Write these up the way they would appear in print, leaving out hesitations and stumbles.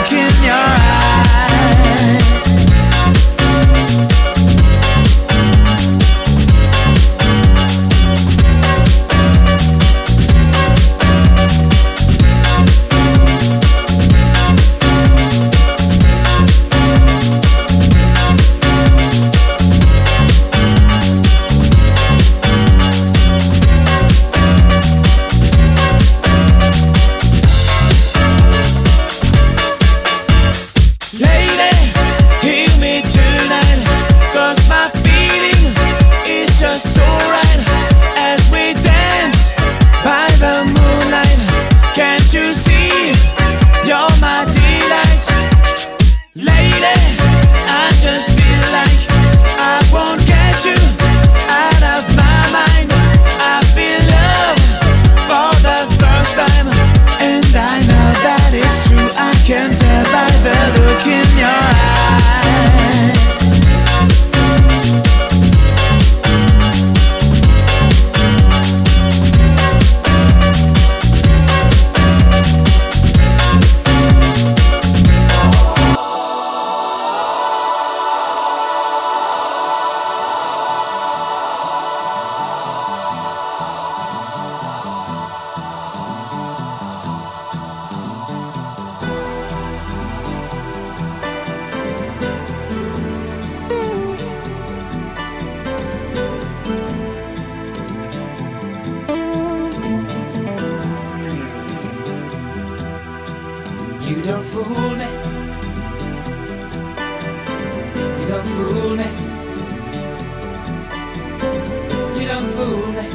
look in your eyes. You don't fool me. You don't fool me. You don't fool me.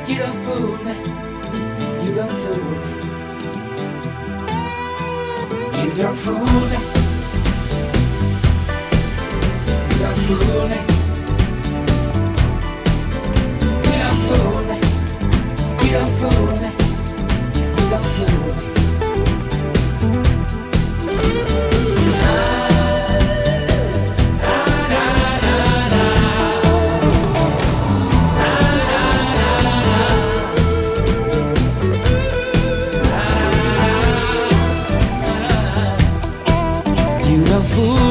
You don't fool me. You don't fool me. You don't fool me. You don't fool me. You don't fool me. You don't fool me. You don't fool me. Fool